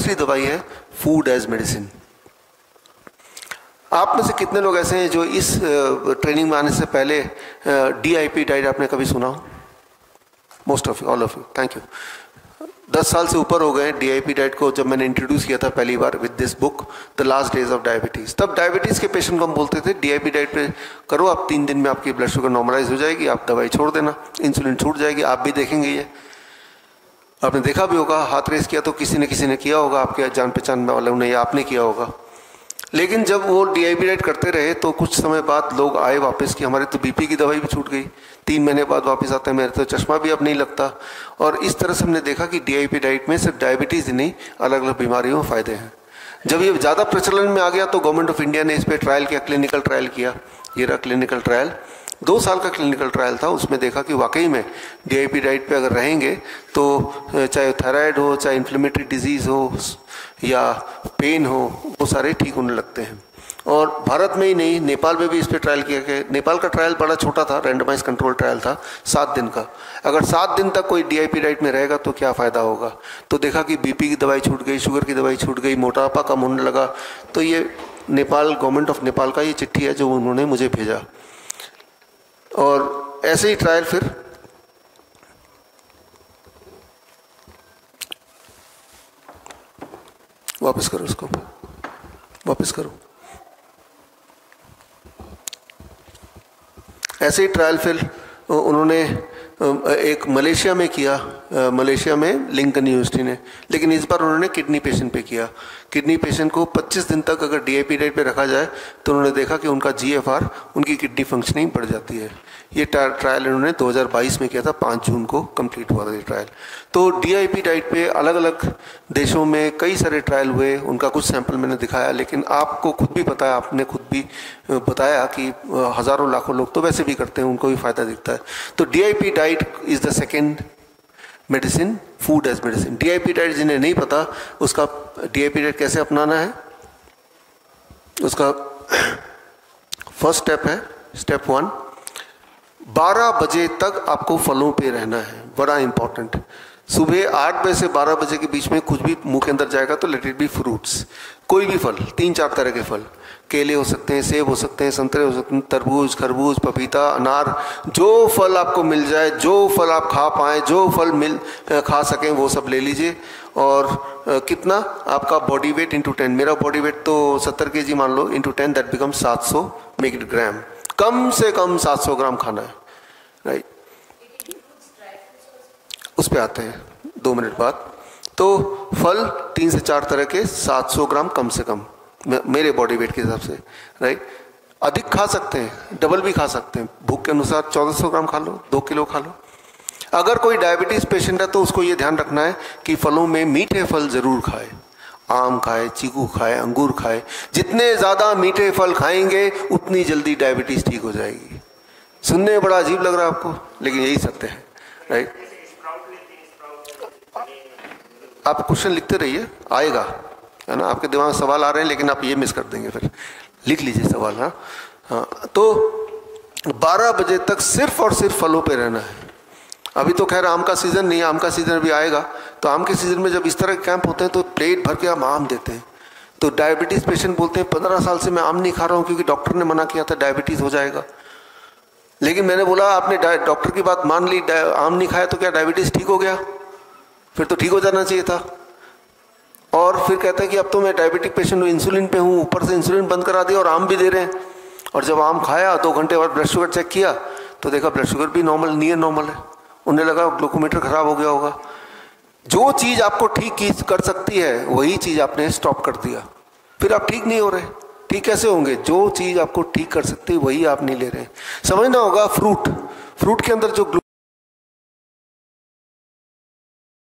दूसरी दवाई है फूड एज मेडिसिन। आप में से कितने लोग ऐसे हैं जो इस ट्रेनिंग में आने से पहले DIP डाइट आपने कभी सुना हो? Most of you, all of you, thank you. 10 साल से ऊपर हो गए DIP डाइट को जब मैंने इंट्रोड्यूस किया था पहली बार with this book the last days of diabetes. तब डायबिटीज़ के पेशेंट को हम बोलते थे DIP डाइट पे करो आप, 3 दिन में आपकी ब्लड शुगर नॉर्मलाइज हो जाएगी, आप दवाई छोड़ देना, इंसुलिन छूट जाएगी। आप भी देखेंगे ये, आपने देखा भी होगा, हाथ रेस किया तो किसी ने किया होगा, आपके जान पहचान में वालों ने, या आपने किया होगा। लेकिन जब वो DIP डाइट करते रहे तो कुछ समय बाद लोग आए वापस कि हमारे तो BP की दवाई भी छूट गई। 3 महीने बाद वापस आते हैं, मेरे तो चश्मा भी अब नहीं लगता। और इस तरह से हमने देखा कि DIP डाइट में सिर्फ डायबिटीज़ ही नहीं, अलग अलग बीमारियों में फ़ायदे हैं। जब ये ज़्यादा प्रचलन में आ गया तो गवर्नमेंट ऑफ इंडिया ने इस पर ट्रायल किया, क्लिनिकल ट्रायल किया। ये रहा क्लिनिकल ट्रायल, 2 साल का क्लिनिकल ट्रायल था। उसमें देखा कि वाकई में DIP डाइट पे अगर रहेंगे तो चाहे थायराइड हो, चाहे इन्फ्लेमेटरी डिजीज़ हो या पेन हो, वो सारे ठीक होने लगते हैं। और भारत में ही नहीं, नेपाल में भी इस पर ट्रायल किया गया। नेपाल का ट्रायल बड़ा छोटा था, रैंडमाइज कंट्रोल ट्रायल था 7 दिन का। अगर 7 दिन तक कोई DIP डाइट में रहेगा तो क्या फ़ायदा होगा? तो देखा कि BP की दवाई छूट गई, शुगर की दवाई छूट गई, मोटापा कम होने लगा। तो ये नेपाल, गवर्नमेंट ऑफ नेपाल का ये चिट्ठी है जो उन्होंने मुझे भेजा। और ऐसे ही ट्रायल फिर वापस करो, उसको वापस करो। ऐसे ही ट्रायल फिर उन्होंने एक मलेशिया में किया, मलेशिया में लिंकन यूनिवर्सिटी ने। लेकिन इस बार उन्होंने किडनी पेशेंट पे किया। किडनी पेशेंट को 25 दिन तक अगर DIP डाइट पे रखा जाए तो उन्होंने देखा कि उनका GFR, उनकी किडनी फंक्शनिंग बढ़ जाती है। ये ट्रायल इन्होंने 2022 में किया था, 5 जून को कंप्लीट हुआ था ये ट्रायल। तो DIP डाइट पे अलग अलग देशों में कई सारे ट्रायल हुए, उनका कुछ सैंपल मैंने दिखाया। लेकिन आपको खुद भी पता है, आपने खुद भी बताया कि हज़ारों लाखों लोग तो वैसे भी करते हैं, उनको भी फ़ायदा दिखता है। तो DIP diet is the second medicine, food as medicine. DIP diet जिन्हें नहीं पता, उसका DIP डाइट कैसे अपनाना है, उसका फर्स्ट स्टेप है, स्टेप 1, 12 बजे तक आपको फलों पे रहना है। बड़ा इंपॉर्टेंट। सुबह 8 बजे से 12 बजे के बीच में कुछ भी मुंह के अंदर जाएगा तो लेट इट बी फ्रूट्स, कोई भी फल, 3-4 तरह के फल। केले हो सकते हैं, सेब हो सकते हैं, संतरे हो सकते हैं, तरबूज, खरबूज, पपीता, अनार, जो फल आपको मिल जाए, जो फल आप खा पाएँ, जो फल खा सकें वो सब ले लीजिए। और कितना आपका बॉडी वेट इंटू 10, मेरा बॉडी वेट तो 70 kg मान लो, इंटू 10 दैट बिकम 700 ग्राम। कम से कम 700 ग्राम खाना है, राइट। उस पे आते हैं 2 मिनट बाद। तो फल 3 से 4 तरह के, 700 ग्राम कम से कम मेरे बॉडी वेट के हिसाब से, राइट। अधिक खा सकते हैं, डबल भी खा सकते हैं, भूख के अनुसार 1400 ग्राम खा लो, 2 किलो खा लो। अगर कोई डायबिटीज़ पेशेंट है तो उसको ये ध्यान रखना है कि फलों में मीठे फल ज़रूर खाए, आम खाए, चीकू खाए, अंगूर खाए। जितने ज़्यादा मीठे फल खाएंगे उतनी जल्दी डायबिटीज़ ठीक हो जाएगी। सुनने में बड़ा अजीब लग रहा है आपको, लेकिन यही सत्य है, राइट। आप क्वेश्चन लिखते रहिए, आएगा, है ना। आपके दिमाग में सवाल आ रहे हैं लेकिन आप ये मिस कर देंगे, फिर लिख लीजिए सवाल। हाँ, तो 12 बजे तक सिर्फ और सिर्फ फलों पे रहना है। अभी तो खैर आम का सीज़न नहीं है, आम का सीज़न अभी आएगा। तो आम के सीज़न में जब इस तरह के कैंप होते हैं तो प्लेट भर के हम आम देते हैं। तो डायबिटीज़ पेशेंट बोलते हैं 15 साल से मैं आम नहीं खा रहा हूँ क्योंकि डॉक्टर ने मना किया था डायबिटीज़ हो जाएगा। लेकिन मैंने बोला आपने डॉक्टर की बात मान ली, आम नहीं खाया तो क्या डायबिटीज़ ठीक हो गया? फिर तो ठीक हो जाना चाहिए था। और फिर कहते हैं कि अब तो मैं डायबिटिक पेशेंट हूँ, इंसुलिन पे हूँ, ऊपर से इंसुलिन बंद करा दिया और आम भी दे रहे हैं। और जब आम खाया 2 घंटे बाद ब्लड शुगर चेक किया तो देखा ब्लड शुगर भी नॉर्मल, नियर नॉर्मल है। उन्हें लगा ग्लूकोमीटर खराब हो गया होगा। जो चीज़ आपको ठीक कर सकती है वही चीज़ आपने स्टॉप कर दिया, फिर आप ठीक नहीं हो रहे। ठीक कैसे होंगे? जो चीज़ आपको ठीक कर सकती है वही आप नहीं ले रहे। समझना होगा, फ्रूट के अंदर जो